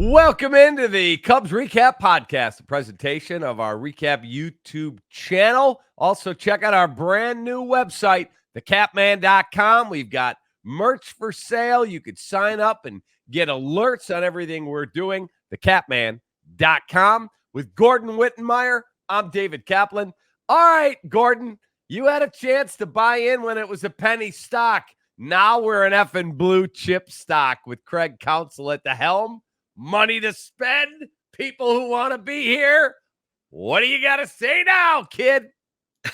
Welcome into the Cubs Recap Podcast, a presentation of our Recap YouTube channel. Also, check out our brand new website, thecapman.com. We've got merch for sale. You could sign up and get alerts on everything we're doing, thecapman.com. With Gordon Wittenmeyer, I'm David Kaplan. All right, Gordon, you had a chance to buy in when it was a penny stock. Now we're an effing blue chip stock with Craig Counsell at the helm. Money to spend, people who want to be here. What do you got to say now, kid?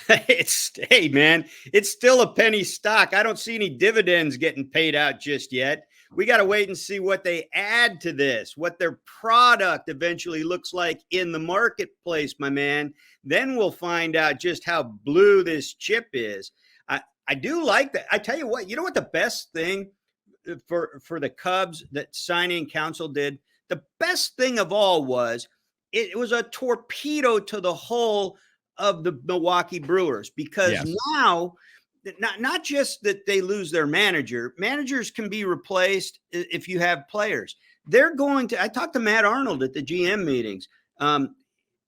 Hey, man, it's still a penny stock. I don't see any dividends getting paid out just yet. We got to wait and see what they add to this, what their product eventually looks like in the marketplace, my man. Then we'll find out just how blue this chip is. I do like that. I tell you what the best thing for the Cubs that signing Counsell did? The best thing of all was it was a torpedo to the whole of the Milwaukee Brewers, because now not just that they lose their managers can be replaced if you have players. They're going to, I talked to Matt Arnold at the GM meetings.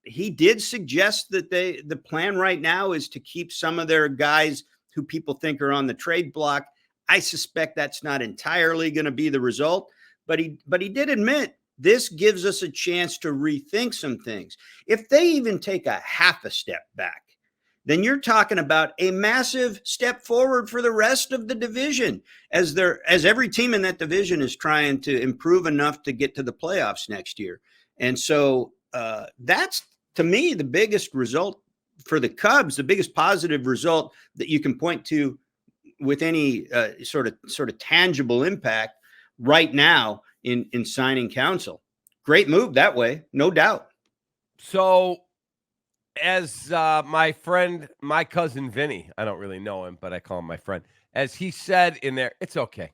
He did suggest that the plan right now is to keep some of their guys who people think are on the trade block. I suspect that's not entirely going to be the result, but he did admit this gives us a chance to rethink some things. If they even take a half a step back, then you're talking about a massive step forward for the rest of the division, as every team in that division is trying to improve enough to get to the playoffs next year. And so that's, to me, the biggest result for the Cubs, the biggest positive result that you can point to with any sort of tangible impact right now in signing Counsell. Great move that way, no doubt. So as my cousin Vinny, I don't really know him, but I call him my friend, as he said in there, it's okay.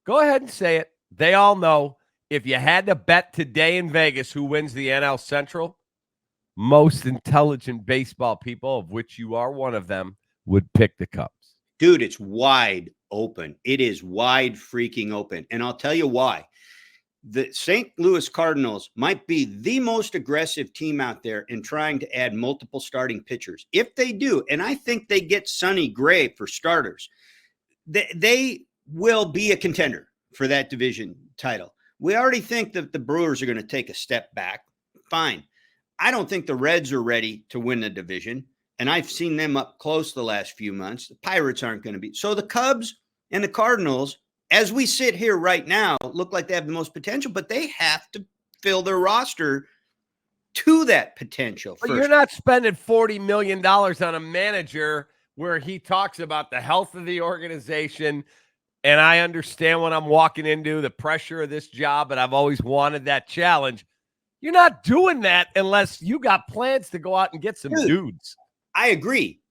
Go ahead and say it. They all know if you had to bet today in Vegas who wins the NL Central, most intelligent baseball people, of which you are one of them, would pick the Cubs. Dude, it's wide open. It is wide freaking open. And I'll tell you why. The St. Louis Cardinals might be the most aggressive team out there in trying to add multiple starting pitchers. If they do, and I think they get Sonny Gray for starters, they will be a contender for that division title. We already think that the Brewers are going to take a step back. Fine. I don't think the Reds are ready to win the division, and I've seen them up close the last few months. The Pirates aren't going to be. So the Cubs and the Cardinals, as we sit here right now, look like they have the most potential, but they have to fill their roster to that potential. But you're not spending $40 million on a manager where he talks about the health of the organization. And I understand what I'm walking into, the pressure of this job, and I've always wanted that challenge. You're not doing that unless you got plans to go out and get some dudes. I agree.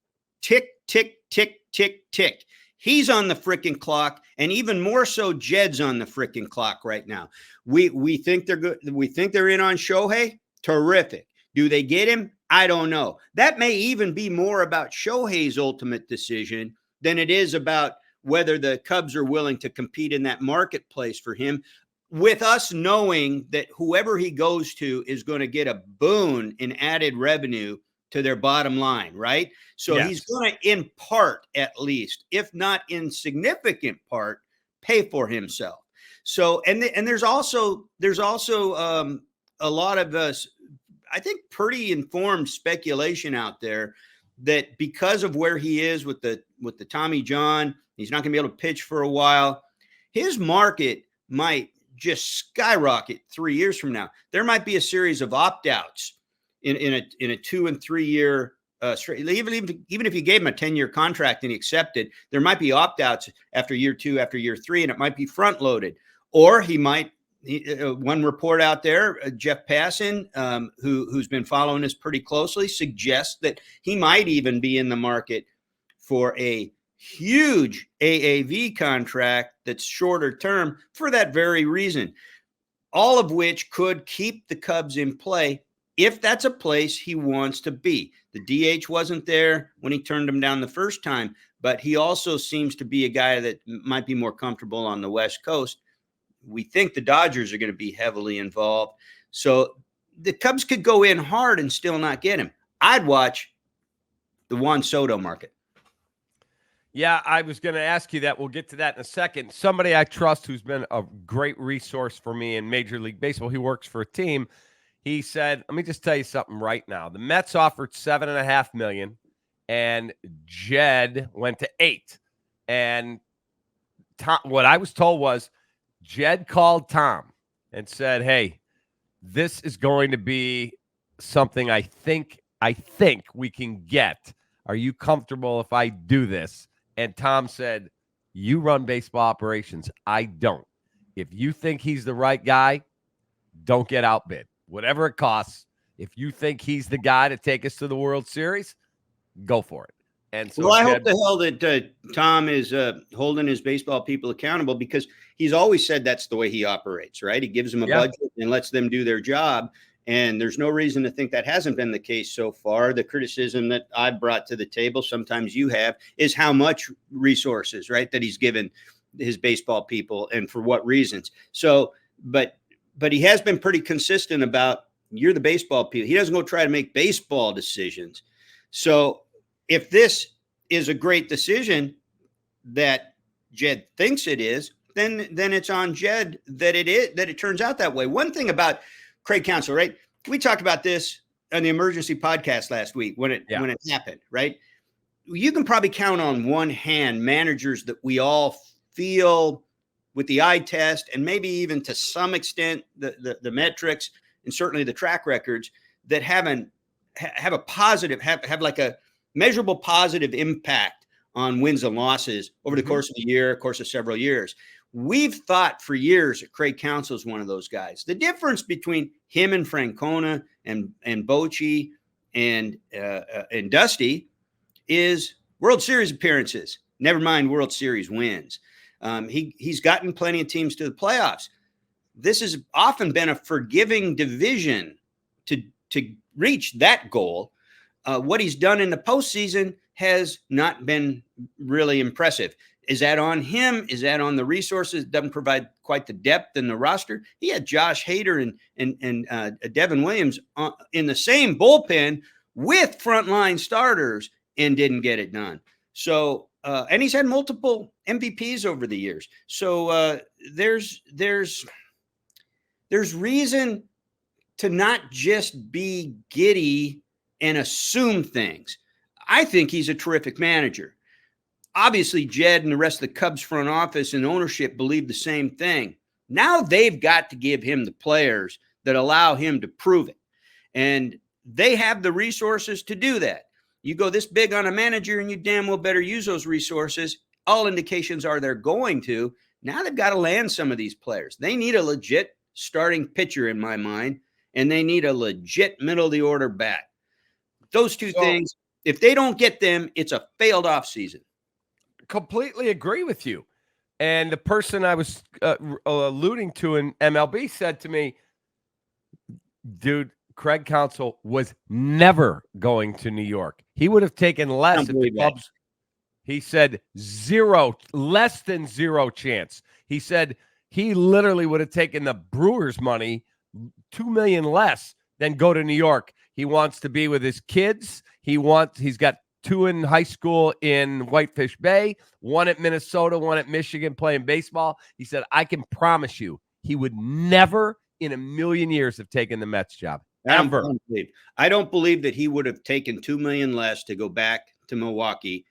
Tick, tick, tick, tick, tick. He's on the freaking clock, and even more so, Jed's on the freaking clock right now. We think they're good. We think they're in on Shohei. Terrific. Do they get him? I don't know. That may even be more about Shohei's ultimate decision than it is about whether the Cubs are willing to compete in that marketplace for him, with us knowing that whoever he goes to is going to get a boon in added revenue to their bottom line, right? So he's going to, in part at least, if not in significant part, pay for himself. So, and there's also a lot of us, I think, pretty informed speculation out there that because of where he is with the Tommy John, he's not going to be able to pitch for a while. His market might just skyrocket 3 years from now. There might be a series of opt-outs in a 2 and 3 year straight. Even if you gave him a 10-year contract and he accepted, there might be opt-outs after year 2, after year 3, and it might be front loaded. Or he might. One report out there, Jeff Passan, who's been following this pretty closely, suggests that he might even be in the market for a huge AAV contract that's shorter term for that very reason. All of which could keep the Cubs in play if that's a place he wants to be. The DH wasn't there when he turned him down the first time, but he also seems to be a guy that might be more comfortable on the West Coast. we think the Dodgers are going to be heavily involved. So the Cubs could go in hard and still not get him. I'd watch the Juan Soto market. Yeah, I was going to ask you that. We'll get to that in a second. Somebody I trust who's been a great resource for me in Major League Baseball, he works for a team. He said, let me just tell you something right now. The Mets offered $7.5 million, and Jed went to $8 million. And Tom, what I was told was Jed called Tom and said, hey, this is going to be something I think we can get. Are you comfortable if I do this? And Tom said, you run baseball operations. I don't. If you think he's the right guy, don't get outbid. Whatever it costs, if you think he's the guy to take us to the World Series, go for it. And so, well, I hope the hell that Tom is holding his baseball people accountable, because he's always said that's the way he operates, right? He gives them a budget and lets them do their job. And there's no reason to think that hasn't been the case so far. The criticism that I've brought to the table, sometimes you have, is how much resources, right, that he's given his baseball people and for what reasons. So, but he has been pretty consistent about, you're the baseball people. He doesn't go try to make baseball decisions. So if this is a great decision that Jed thinks it is, then it's on Jed that it turns out that way. One thing about Craig Counsell, right? We talked about this on the emergency podcast last week when it happened, right? You can probably count on one hand managers that we all feel with the eye test, and maybe even to some extent the metrics and certainly the track records that have a positive, have like a measurable positive impact on wins and losses over the course of a year, course of several years. We've thought for years that Craig Counsell is one of those guys. The difference between him and Francona and Bochy and Dusty is World Series appearances. Never mind World Series wins. He's gotten plenty of teams to the playoffs. This has often been a forgiving division to reach that goal. What he's done in the postseason has not been really impressive. Is that on him? Is that on the resources? Doesn't provide quite the depth in the roster. He had Josh Hader and Devin Williams in the same bullpen with frontline starters and didn't get it done. So, and he's had multiple MVPs over the years. So there's reason to not just be giddy and assume things. I think he's a terrific manager. Obviously, Jed and the rest of the Cubs front office and ownership believe the same thing. Now they've got to give him the players that allow him to prove it. And they have the resources to do that. You go this big on a manager and you damn well better use those resources. All indications are they're going to. Now they've got to land some of these players. They need a legit starting pitcher in my mind, and they need a legit middle of the order bat. Those two things, if they don't get them, it's a failed offseason. Completely agree with you. And the person I was alluding to in MLB said to me, dude, Craig Counsell was never going to New York. He would have taken less if the Cubs. He said less than zero chance. He said he literally would have taken the Brewers' money, $2 million less, than go to New York. He wants to be with his kids. He's got 2 in high school in Whitefish Bay, 1 at Minnesota, 1 at Michigan playing baseball. He said, I can promise you he would never in a million years have taken the Mets job. Ever. I don't believe that he would have taken $2 million less to go back to Milwaukee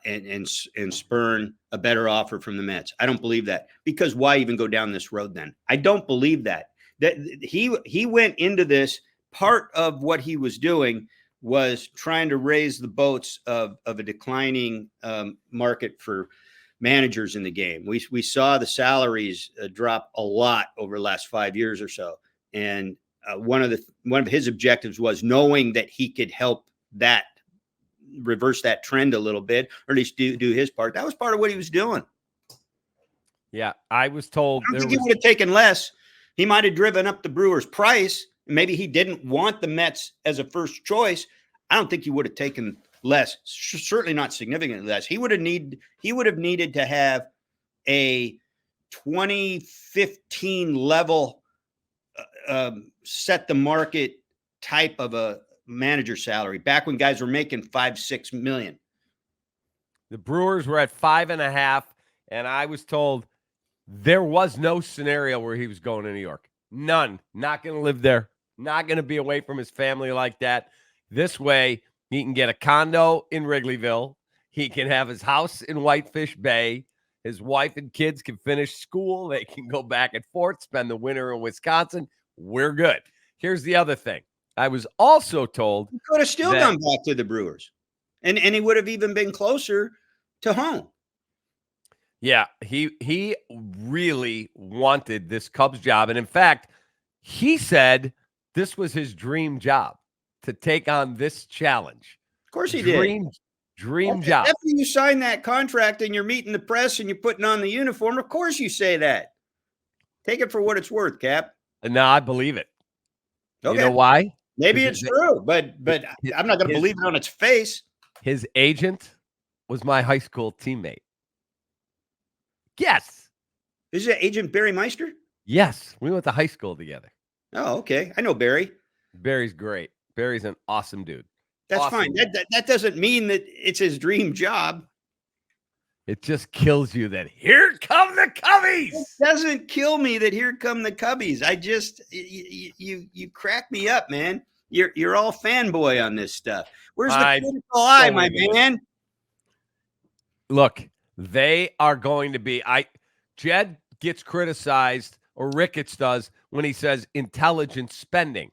and spurn a better offer from the Mets. I don't believe that, because why even go down this road then? I don't believe that. That he went into this, part of what he was doing was trying to raise the boats of a declining market for managers in the game. We saw the salaries drop a lot over the last 5 years or so. And one of his objectives was knowing that he could help that reverse that trend a little bit, or at least do his part. That was part of what he was doing. Yeah, I was told. I don't think he would have taken less. He might have driven up the Brewers' price. Maybe he didn't want the Mets as a first choice. I don't think he would have taken less. Certainly not significantly less. He would have needed to have a 2015 level, set the market type of a manager salary back when guys were making 5-6 million. The Brewers were at 5.5, and I was told there was no scenario where he was going to New York. None. Not going to live there. Not going to be away from his family like that. This way, he can get a condo in Wrigleyville. He can have his house in Whitefish Bay. His wife and kids can finish school. They can go back and forth, spend the winter in Wisconsin. We're good. Here's the other thing. I was also told he could have still gone back to the Brewers, and he would have even been closer to home. Yeah, he really wanted this Cubs job. And in fact, he said this was his dream job, to take on this challenge. Of course he did. Dream job. After you sign that contract and you're meeting the press and you're putting on the uniform, of course you say that. Take it for what it's worth, Cap. No, I believe it. Okay. You know why? Maybe it's true, but I'm not going to believe it on its face. His agent was my high school teammate. Yes. Is it Agent Barry Meister? Yes. We went to high school together. Oh, okay. I know Barry. Barry's great. Barry's an awesome dude. That's awesome fine. That doesn't mean that it's his dream job. It just kills you that here come the Cubbies. It doesn't kill me that here come the Cubbies. I just you crack me up, man. You're all fanboy on this stuff. Where's the critical eye, my man? Look, they are going to be. Jed gets criticized, or Ricketts does, when he says intelligent spending.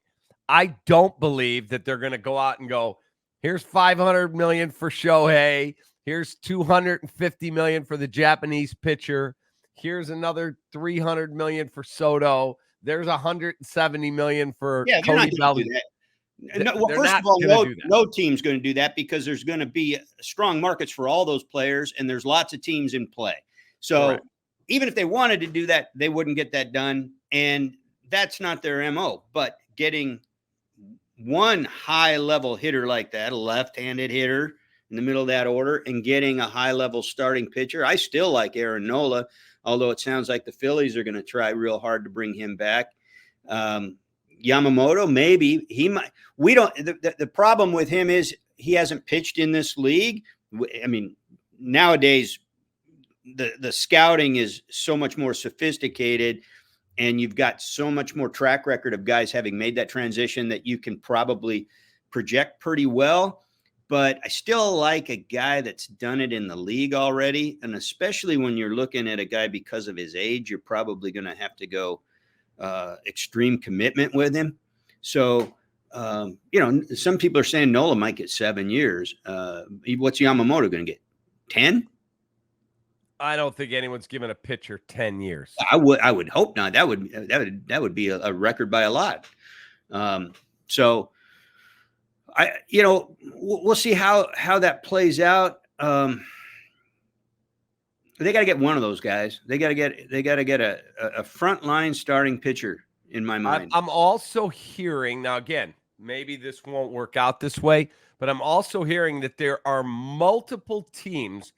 I don't believe that they're going to go out and go, here's $500 million for Shohei. Here's $250 million for the Japanese pitcher. Here's another $300 million for Soto. There's $170 million for Cody Bellinger. No, well, first of all, no team's going to do that because there's going to be strong markets for all those players, and there's lots of teams in play. So even if they wanted to do that, they wouldn't get that done, and that's not their MO. But getting one high-level hitter like that, a left-handed hitter in the middle of that order, and getting a high-level starting pitcher, I still like Aaron Nola, although it sounds like the Phillies are going to try real hard to bring him back. Yamamoto, maybe he might. We don't. The problem with him is he hasn't pitched in this league. I mean, nowadays the scouting is so much more sophisticated, and you've got so much more track record of guys having made that transition that you can probably project pretty well. But I still like a guy that's done it in the league already, and especially when you're looking at a guy because of his age, you're probably going to have to go extreme commitment with him. So, some people are saying Nola might get 7 years. What's Yamamoto going to get? 10? I don't think anyone's given a pitcher 10 years. I would hope not. That would be a record by a lot. So we'll see how that plays out. They got to get one of those guys. They got to get a frontline starting pitcher in my mind. I'm also hearing now, again, maybe this won't work out this way, but I'm also hearing that there are multiple teams.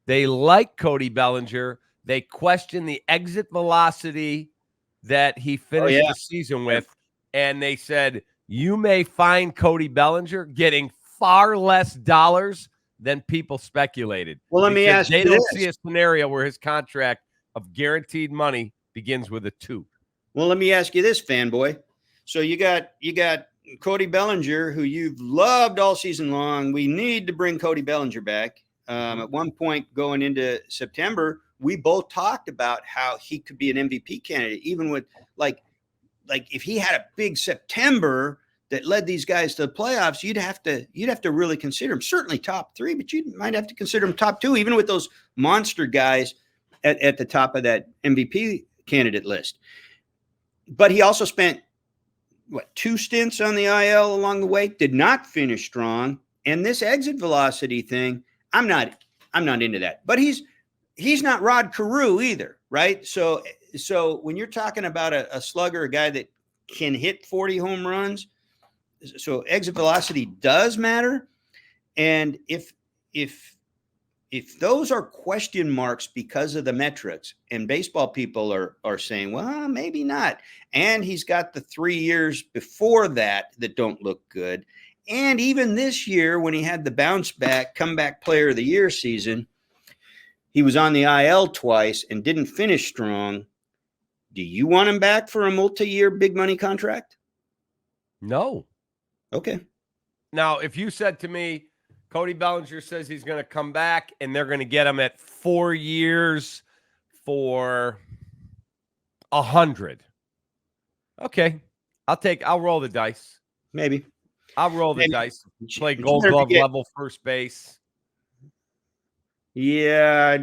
They like Cody Bellinger. They question the exit velocity that he finished the season with. And they said, you may find Cody Bellinger getting far less dollars than people speculated. Well, let me ask you this. They don't see a scenario where his contract of guaranteed money begins with a 2. Well, let me ask you this, fanboy. So you got Cody Bellinger, who you've loved all season long. We need to bring Cody Bellinger back. At one point going into September, we both talked about how he could be an MVP candidate, even with like if he had a big September that led these guys to the playoffs, you'd have to really consider him. Certainly top 3, but you might have to consider him top 2, even with those monster guys at the top of that MVP candidate list. But he also spent 2 stints on the IL along the way, did not finish strong. And this exit velocity thing, I'm not into that. But he's not Rod Carew either, right? So when you're talking about a slugger, a guy that can hit 40 home runs, so exit velocity does matter. And if if those are question marks because of the metrics, and baseball people are saying, well, maybe not. And he's got the 3 years before that don't look good. And even this year, when he had the bounce back, comeback player of the year season, he was on the IL twice and didn't finish strong. Do you want him back for a multi-year big money contract? No. Okay. Now, if you said to me, Cody Bellinger says he's going to come back and they're going to get him at 4 years for 100. Okay. I'll roll the dice. Maybe. I'll roll the dice. Play It's Gold better to Glove get- level first base. Yeah,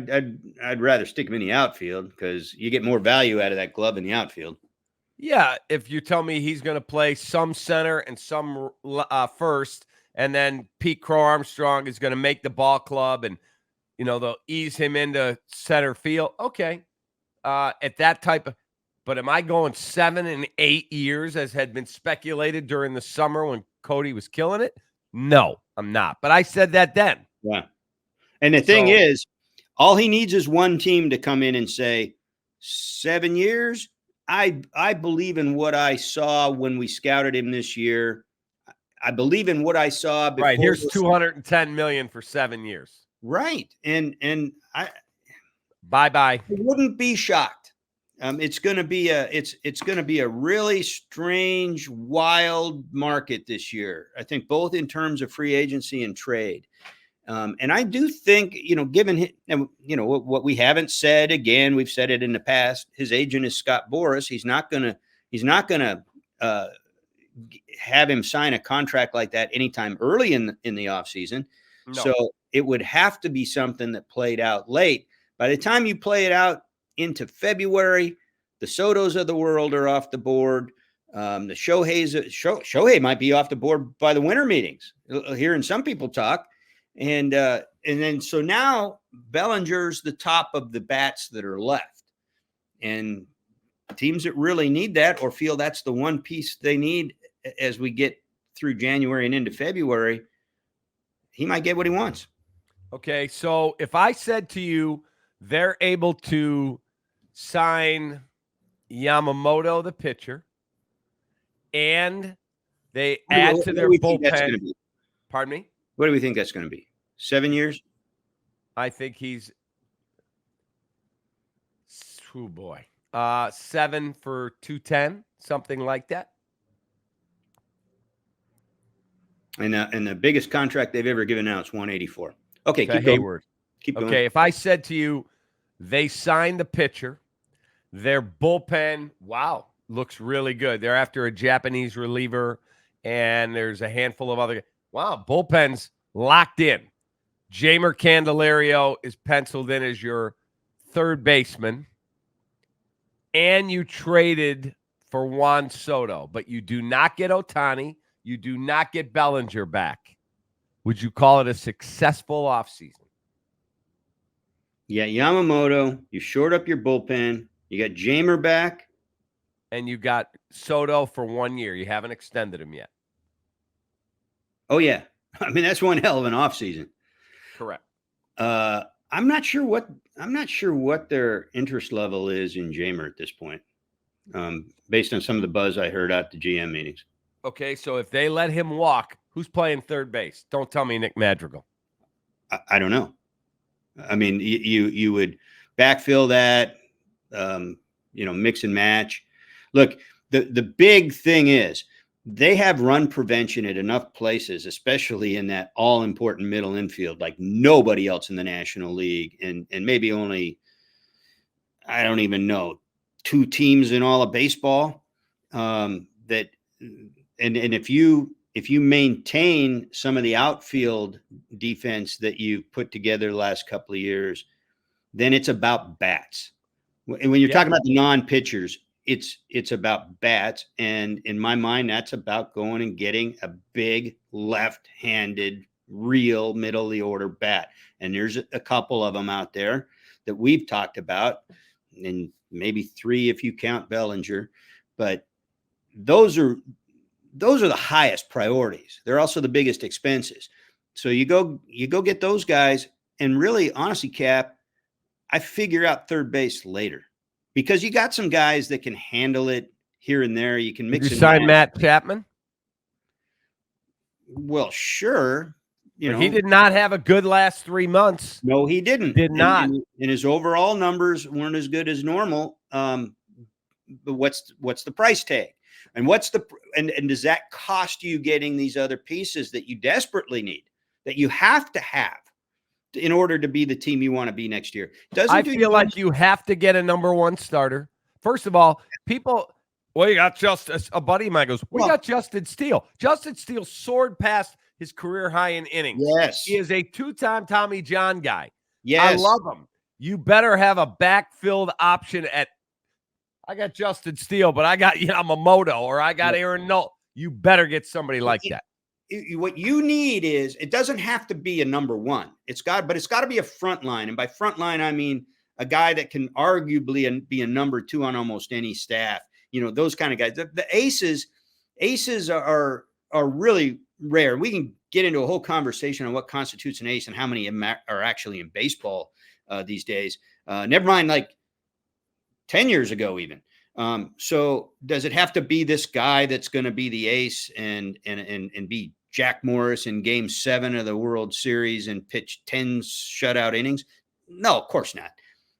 I'd rather stick him in the outfield because you get more value out of that glove in the outfield. Yeah, if you tell me he's going to play some center and some first, and then Pete Crow Armstrong is going to make the ball club and, they'll ease him into center field. Okay. At that type of, but am I going 7 and 8 years as had been speculated during the summer when Cody was killing it? No, I'm not. But I said that then. Yeah. And the thing is, all he needs is one team to come in and say, 7 years. I believe in what I saw when we scouted him this year. I believe in what I saw before. Right. Here's $210 million for 7 years. Right. And I bye. wouldn't be shocked. It's going to be a really strange, wild market this year. I think both in terms of free agency and trade. And I do think, given, what we haven't said, again, we've said it in the past, his agent is Scott Boras. He's not going to have him sign a contract like that anytime early in the offseason. No. So it would have to be something that played out late. By the time you play it out into February, the Sotos of the world are off the board. The Shohei might be off the board by the winter meetings, hearing some people talk. And then so now Bellinger's the top of the bats that are left. And teams that really need that or feel that's the one piece they need as we get through January and into February, he might get what he wants. Okay, so if I said to you they're able to sign Yamamoto, the pitcher, and they add to their bullpen. Pardon me? What do we think that's going to be? 7 years? I think he's, 7 for 210, something like that. And the biggest contract they've ever given out is 184. Okay, keep Hayward. Keep going. Okay, if I said to you, they signed the pitcher, their bullpen, looks really good. They're after a Japanese reliever, and there's a handful of other. Bullpen's locked in. Jeimer Candelario is penciled in as your third baseman, and you traded for Juan Soto, but you do not get Ohtani. You do not get Bellinger back. Would you call it a successful offseason? Yeah, Yamamoto, you short up your bullpen. You got Jeimer back. And you got Soto for 1 year. You haven't extended him yet. Oh, yeah. I mean, that's one hell of an offseason. Correct. I'm not sure what their interest level is in Jeimer at this point, based on some of the buzz I heard at the GM meetings. Okay, so if they let him walk, who's playing third base? Don't tell me Nick Madrigal. I don't know. I mean, you would backfill that, mix and match. Look, the big thing is they have run prevention at enough places, especially in that all-important middle infield, like nobody else in the National League, and maybe only, I don't even know, 2 teams in all of baseball. That and if you maintain some of the outfield defense that you've put together the last couple of years, then it's about bats. And when you're talking about the non-pitchers, it's about bats. And in my mind, that's about going and getting a big left-handed, real middle of the order bat. And there's a couple of them out there that we've talked about, and maybe 3 if you count Bellinger. But those are the highest priorities. They're also the biggest expenses. So you go get those guys, And really, honestly, Cap, I figure out third base later because you got some guys that can handle it here and there. You can Did mix you and sign match. Matt Chapman? Well, sure. But he did not have a good last 3 months. No, he didn't. Did not. And his overall numbers weren't as good as normal. But what's the price tag? And and does that cost you getting these other pieces that you desperately need, that you have to have in order to be the team you want to be next year? I feel like you have to get a number one starter. First of all, you got a buddy of mine goes, we got Justin Steele. Justin Steele soared past his career high in innings. Yes. He is a 2-time Tommy John guy. Yes. I love him. You better have a backfilled option I got Justin Steele, but I got Yamamoto or I got Aaron Nola. You better get somebody like that. What you need is, it doesn't have to be a number one. But it's got to be a front line. And by front line, I mean a guy that can arguably be a number two on almost any staff. Those kind of guys. The aces are really rare. We can get into a whole conversation on what constitutes an ace and how many are actually in baseball these days. Never mind, like 10 years ago, even. So does it have to be this guy that's going to be the ace and be Jack Morris in Game 7 of the World Series and pitch 10 shutout innings? No, of course not.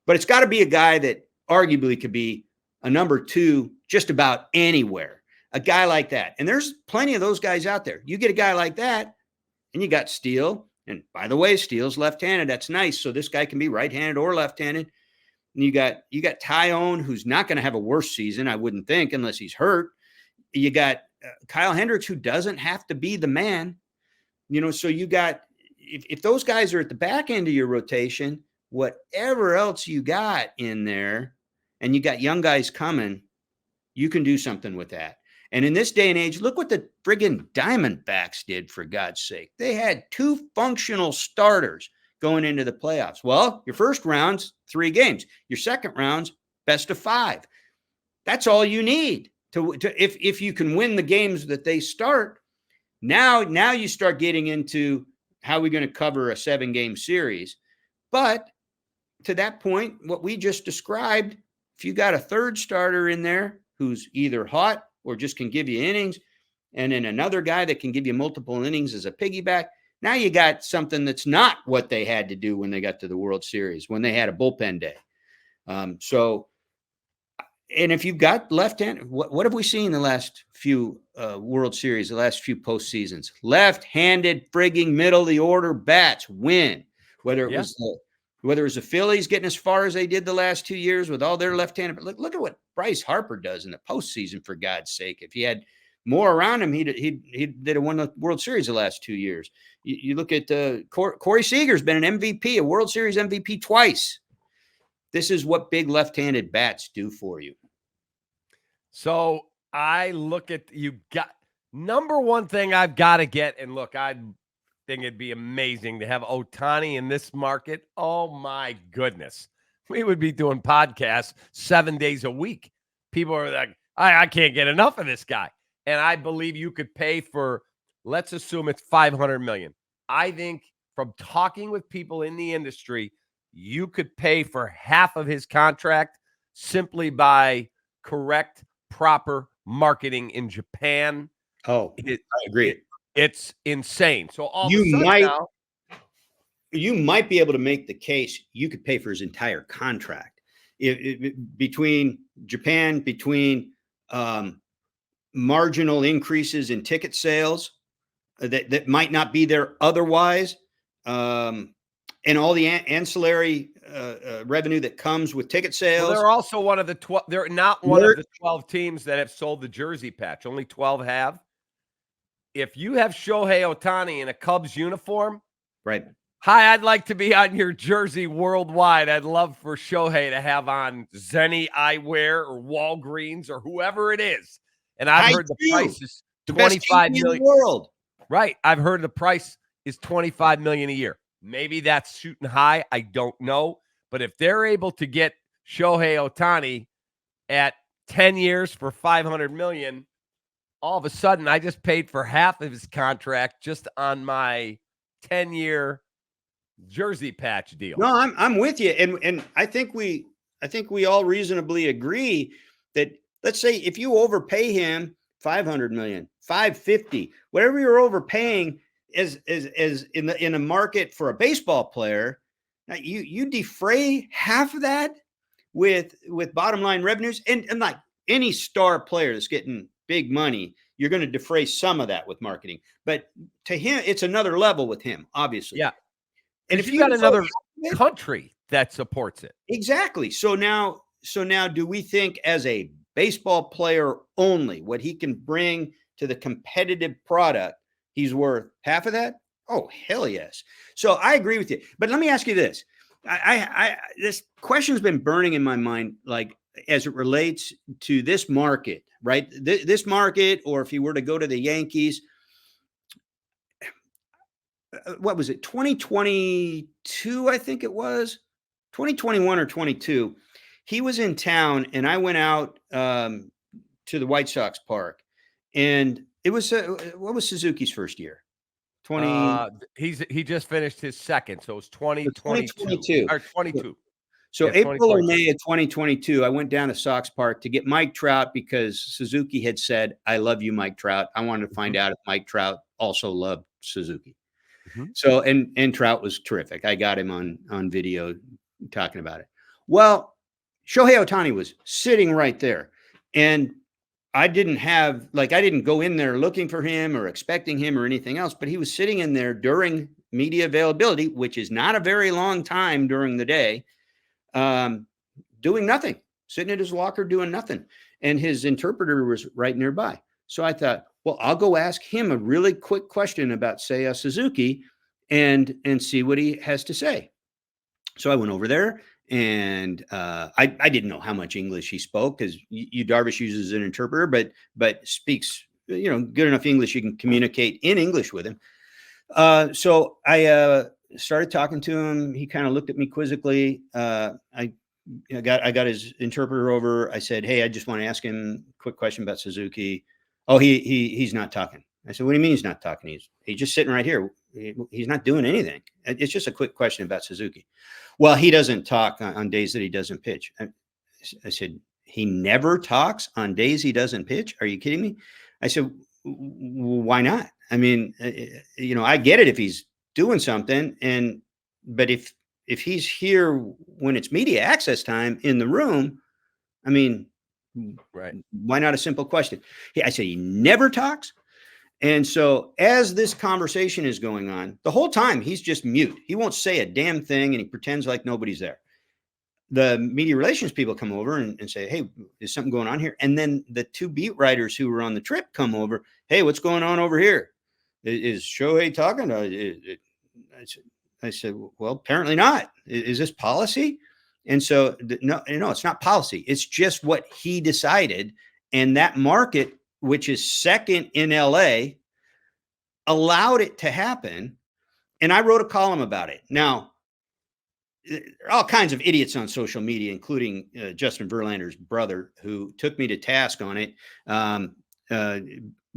But it's got to be a guy that arguably could be a number two just about anywhere. A guy like that. And there's plenty of those guys out there. You get a guy like that, and you got Steele. And by the way, Steele's left-handed. That's nice. So this guy can be right-handed or left-handed. And you got Tyone, who's not going to have a worse season, I wouldn't think, unless he's hurt. You got Kyle Hendricks, who doesn't have to be the man. So you got, if those guys are at the back end of your rotation, whatever else you got in there, and you got young guys coming, you can do something with that. And in this day and age, look what the friggin' Diamondbacks did, for God's sake. They had 2 functional starters going into the playoffs. Well, your first round's 3 games. Your second round's best of 5. That's all you need if you can win the games that they start. Now you start getting into how we're going to cover a 7-game series. But to that point, what we just described, if you got a third starter in there who's either hot or just can give you innings, and then another guy that can give you multiple innings as a piggyback, now you got something that's not what they had to do when they got to the World Series, when they had a bullpen day. And if you've got left-handed, what have we seen the last few World Series, the last few postseasons? Left-handed frigging middle of the order bats win. Whether it was the Phillies getting as far as they did the last 2 years with all their left-handed, but look at what Bryce Harper does in the postseason, for God's sake. If he had more around him, he'd have won the World Series the last 2 years. You look at Corey Seager's been an MVP, a World Series MVP twice. This is what big left-handed bats do for you. So I look at number one thing I've got to get, and look, I think it'd be amazing to have Ohtani in this market. Oh my goodness. We would be doing podcasts 7 days a week. People are like, I can't get enough of this guy. And I believe you could pay for, let's assume it's $500 million. I think from talking with people in the industry, you could pay for half of his contract simply by correct, proper marketing in Japan. I agree. It's insane. So you might be able to make the case you could pay for his entire contract between Japan, between marginal increases in ticket sales that might not be there otherwise, and all the ancillary revenue that comes with ticket sales. Well, they're also one of the 12. They're not one of the 12 teams that have sold the jersey patch. Only 12 have. If you have Shohei Ohtani in a Cubs uniform, right? Hi, I'd like to be on your jersey worldwide. I'd love for Shohei to have on Zenny Eyewear or Walgreens or whoever it is. And I've heard the price is $25 million. In the world. Right. I've heard the price is $25 million a year. Maybe that's shooting high. I don't know. But if they're able to get Shohei Ohtani at 10 years for $500 million, all of a sudden I just paid for half of his contract just on my 10-year jersey patch deal. No, I'm with you. And I think we all reasonably agree that, let's say if you overpay him 500 million, 550, whatever you're overpaying is in a market for a baseball player, you defray half of that with bottom line revenues, and like any star player that's getting big money, you're going to defray some of that with marketing. But to him, it's another level with him, obviously. Yeah. And if you got another country that supports it. Exactly. So now do we think as a baseball player only, what he can bring to the competitive product, he's worth half of that? Oh, hell yes. So I agree with you. But let me ask you this. This question's been burning in my mind, like as it relates to this market, right? This market, or if you were to go to the Yankees, what was it? 2022, I think it was 2021 or 22. He was in town and I went out to the White Sox park, and it was, what was Suzuki's first year? He just finished his second, so it was 2022 or 22. So April or May of 2022, I went down to Sox Park to get Mike Trout because Suzuki had said, "I love you, Mike Trout." I wanted to find out if Mike Trout also loved Suzuki. So and Trout was terrific. I got him on video talking about it. Well, Shohei Ohtani was sitting right there, and I didn't go in there looking for him or expecting him or anything else, but he was sitting in there during media availability, which is not a very long time during the day, doing nothing, sitting at his locker doing nothing. And his interpreter was right nearby. So I thought, well, I'll go ask him a really quick question about Seiya Suzuki and see what he has to say. So I went over there. And I didn't know how much English he spoke, because Yu Darvish uses an interpreter, but speaks good enough English you can communicate in English with him. So I started talking to him. He kind of looked at me quizzically. I got his interpreter over. I said, "Hey, I just want to ask him a quick question about Suzuki." "Oh, he's not talking." I said, "What do you mean he's not talking? He's just sitting right here. He's not doing anything. It's just a quick question about Suzuki." "Well, he doesn't talk on days that he doesn't pitch." I said, "He never talks on days he doesn't pitch? Are you kidding me?" I said, "Why not? I mean, I get it if he's doing something, but if he's here when it's media access time in the room, I mean, right? Why not a simple question?" I said, "He never talks." And so as this conversation is going on, the whole time he's just mute. He won't say a damn thing, and he pretends like nobody's there. The media relations people come over and say, "Hey, is something going on here?" And then the two beat writers who were on the trip come over. "Hey, what's going on over here? Is Shohei talking?" I said, "Well, apparently not. Is this policy?" And so, no, it's not policy. It's just what he decided. And that market, which is second in LA, allowed it to happen. And I wrote a column about it. Now, there are all kinds of idiots on social media, including Justin Verlander's brother, who took me to task on it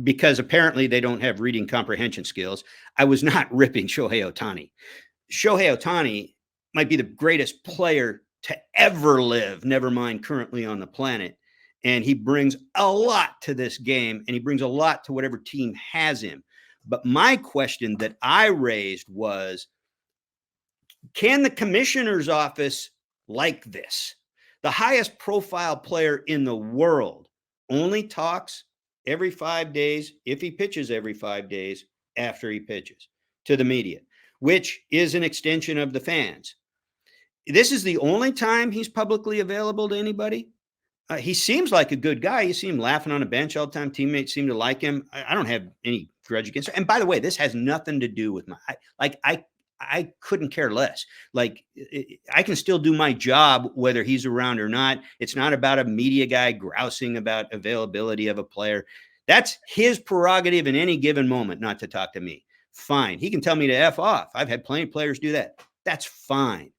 because apparently they don't have reading comprehension skills. I was not ripping Shohei Ohtani. Shohei Ohtani might be the greatest player to ever live, never mind currently on the planet. And he brings a lot to this game, and he brings a lot to whatever team has him. But my question that I raised was, can the commissioner's office like this? The highest profile player in the world only talks every 5 days, if he pitches every 5 days after he pitches, to the media, which is an extension of the fans. This is the only time he's publicly available to anybody. He seems like a good guy. You see him laughing on a bench all the time. Teammates seem to like him. I don't have any grudge against him. And by the way, this has nothing to do with I couldn't care less. Like, I can still do my job whether he's around or not. It's not about a media guy grousing about availability of a player. That's his prerogative in any given moment not to talk to me. Fine. He can tell me to F off. I've had plenty of players do that. That's fine.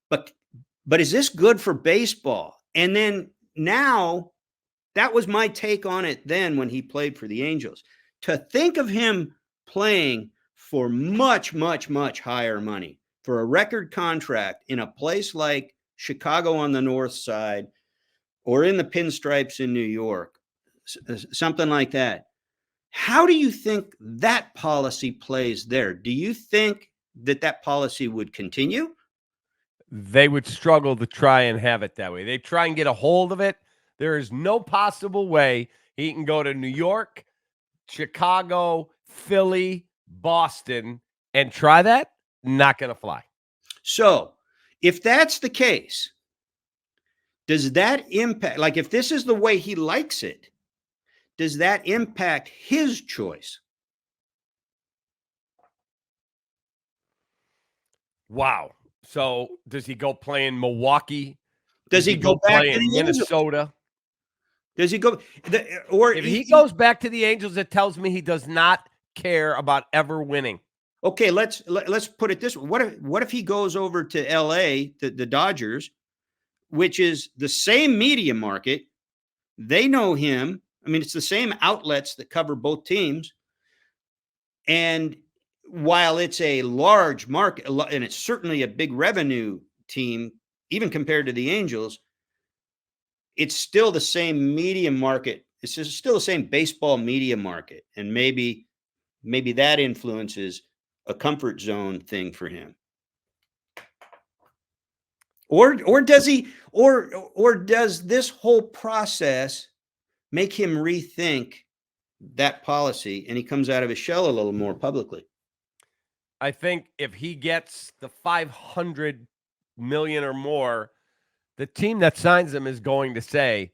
But is this good for baseball? And then now, that was my take on it then when he played for the Angels. To think of him playing for much, much, much higher money for a record contract in a place like Chicago on the north side or in the pinstripes in New York, something like that. How do you think that policy plays there? Do you think that policy would continue? They would struggle to try and have it that way. They try and get a hold of it. There is no possible way he can go to New York, Chicago, Philly, Boston, and try that. Not going to fly. So if that's the case, does that impact, like if this is the way he likes it, does that impact his choice? Wow. So does he go play in Milwaukee? Does he go back to the Minnesota? Does he go? Or if he goes back to the Angels, it tells me he does not care about ever winning. Okay, let's put it this way. What if he goes over to LA, the Dodgers, which is the same media market? They know him. I mean, it's the same outlets that cover both teams. And while it's a large market, and it's certainly a big revenue team, even compared to the Angels, it's still the same media market. It's still the same baseball media market. And maybe that influences a comfort zone thing for him. Or does he, or does this whole process make him rethink that policy and he comes out of his shell a little more publicly? I think if he gets the $500 million or more, the team that signs him is going to say,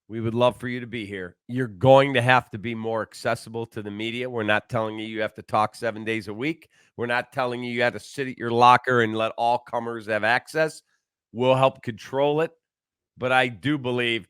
we would love for you to be here. You're going to have to be more accessible to the media. We're not telling you have to talk 7 days a week. We're not telling you have to sit at your locker and let all comers have access. We'll help control it. But I do believe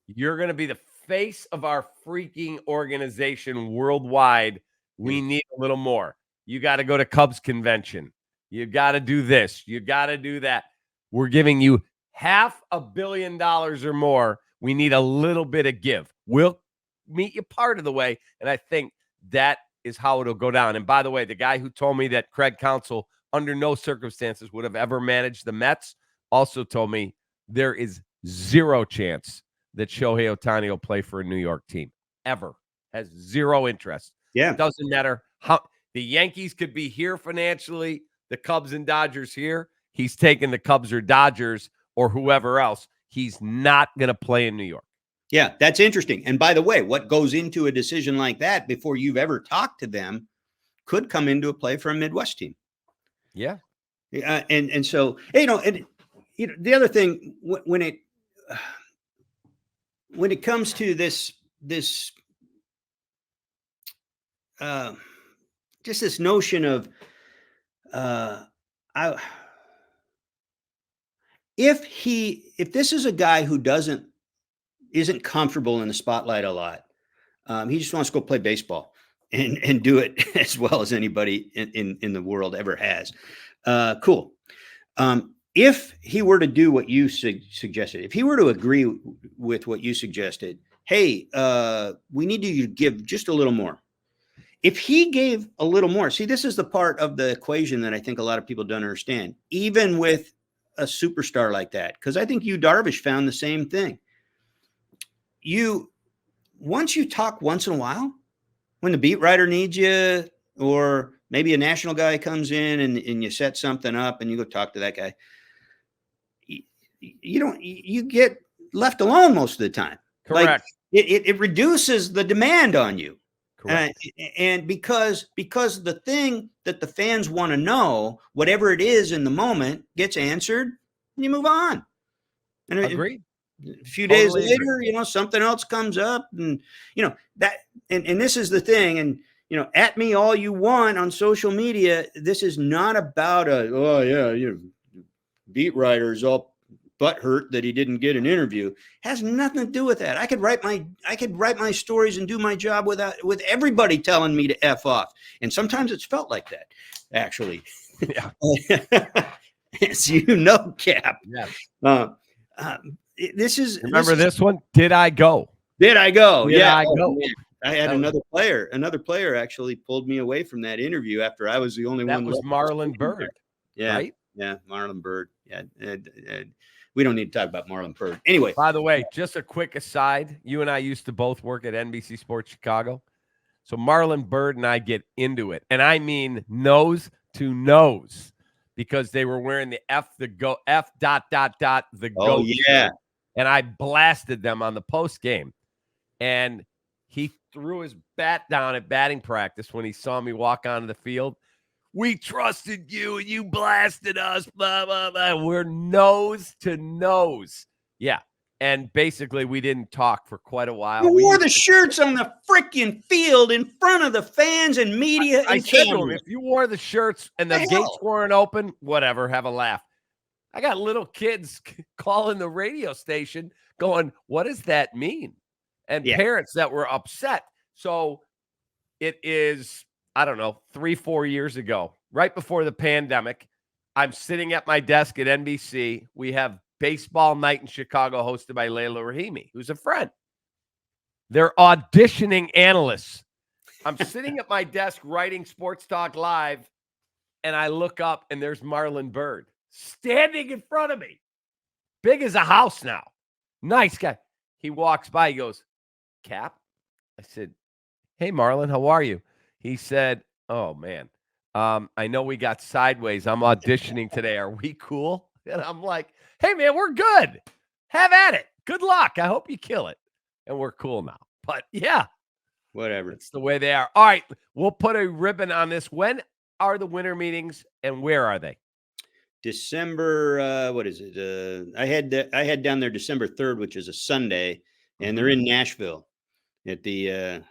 you're going to be the face of our freaking organization worldwide. We need a little more. You got to go to Cubs convention. You got to do this. You got to do that. We're giving you $500 million or more. We need a little bit of give. We'll meet you part of the way. And I think that is how it'll go down. And by the way, the guy who told me that Craig Counsell under no circumstances would have ever managed the Mets also told me there is zero chance that Shohei Ohtani will play for a New York team ever. Has zero interest. Yeah. It doesn't matter how the Yankees could be here financially, the Cubs and Dodgers here. He's taking the Cubs or Dodgers or whoever else. He's not going to play in New York. Yeah, that's interesting. And by the way, what goes into a decision like that before you've ever talked to them could come into a play for a Midwest team. Yeah. And so, and the other thing, when it comes to this just this notion of if this is a guy who isn't comfortable in the spotlight a lot, he just wants to go play baseball and do it as well as anybody in the world ever has. Cool. If he were to do what you suggested, if he were to agree with what you suggested, hey, we need you to give just a little more. If he gave a little more, see, this is the part of the equation that I think a lot of people don't understand, even with a superstar like that, because I think Darvish found the same thing. Once you talk once in a while, when the beat writer needs you, or maybe a national guy comes in and you set something up and you go talk to that guy, you get left alone most of the time. Correct. Like it reduces the demand on you. Correct. And because the thing that the fans want to know, whatever it is in the moment, gets answered, and you move on. And Agreed. A few days later, something else comes up, and that. And this is the thing. And at me all you want on social media. This is not about beat writers all butthurt that he didn't get an interview. Has nothing to do with that. I could write my stories and do my job with everybody telling me to F off. And sometimes it's felt like that, actually. Yeah. As you know, Cap. Yeah. Remember this one? Did I go? Did I go? Did yeah. I go? I had another player actually pulled me away from that interview after I was the only one. That was Marlon Bird. Yeah. right? Yeah. Marlon Byrd. Yeah. We don't need to talk about Marlon Byrd. Anyway. By the way, just a quick aside. You and I used to both work at NBC Sports Chicago. So Marlon Byrd and I get into it. And I mean nose to nose because they were wearing the F the goat the goat yeah. shirt. And I blasted them on the post game. And he threw his bat down at batting practice when he saw me walk onto the field. We trusted you and you blasted us, blah, blah, blah. We're nose to nose. Yeah. And basically, we didn't talk for quite a while. We wore the shirts on the freaking field in front of the fans and media I and said to him, cameras. if you wore the shirts and the gates weren't open, whatever, have a laugh. I got little kids calling the radio station going, what does that mean? And parents that were upset. So it is, I don't know, 3-4 years ago, right before the pandemic. I'm sitting at my desk at NBC. We have Baseball Night in Chicago hosted by Layla Rahimi, who's a friend. They're auditioning analysts. I'm sitting at my desk writing Sports Talk Live, and I look up, and there's Marlon Byrd standing in front of me. Big as a house now. Nice guy. He walks by. He goes, Cap? I said, hey, Marlon, how are you? He said, oh, man, I know we got sideways. I'm auditioning today. Are we cool? And I'm like, hey, man, we're good. Have at it. Good luck. I hope you kill it. And we're cool now. But, yeah. Whatever. It's the way they are. All right. We'll put a ribbon on this. When are the winter meetings and where are they? December, what is it? I had down there December 3rd, which is a Sunday, and they're in Nashville at the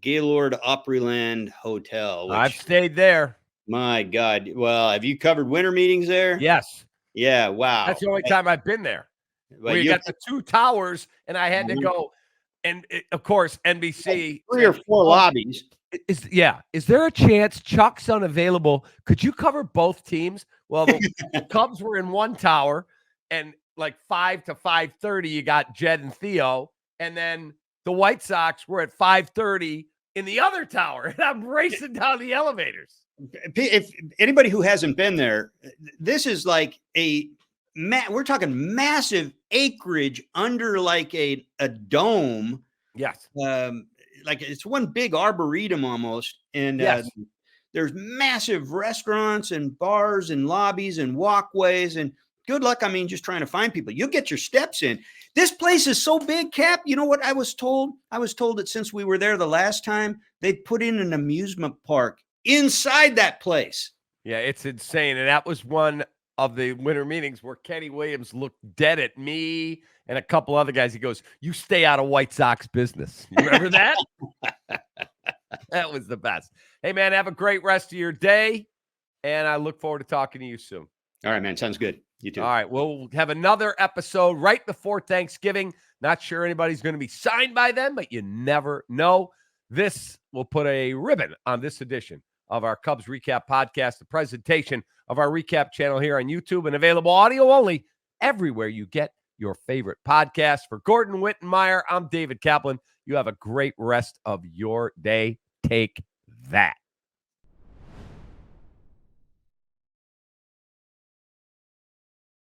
Gaylord Opryland Hotel. I've stayed there. My God. Well, have you covered winter meetings there? Yes. Yeah. Wow. That's the only time I've been there. Well, you got the two towers, and I had to go. And of course, NBC 3 or 4 lobbies. Is there a chance Chuck's unavailable? Could you cover both teams? Well, the Cubs were in one tower, and like 5 to 5:30, you got Jed and Theo, and then the White Sox were at 5:30 in the other tower, and I'm racing down the elevators. If anybody who hasn't been there, this is like we're talking massive acreage under like a dome. Yes. Like it's one big arboretum almost. And there's massive restaurants and bars and lobbies and walkways, and good luck. I mean, just trying to find people. You'll get your steps in. This place is so big, Cap. You know what I was told? I was told that since we were there the last time, they put in an amusement park inside that place. Yeah, it's insane. And that was one of the winter meetings where Kenny Williams looked dead at me and a couple other guys. He goes, you stay out of White Sox business. You remember that? That was the best. Hey, man, have a great rest of your day. And I look forward to talking to you soon. All right, man. Sounds good. You too. All right. We'll have another episode right before Thanksgiving. Not sure anybody's going to be signed by then, but you never know. This will put a ribbon on this edition of our Cubs Recap Podcast, the presentation of our recap channel here on YouTube, and available audio only everywhere you get your favorite podcast. For Gordon Wittenmeyer, I'm David Kaplan. You have a great rest of your day. Take that.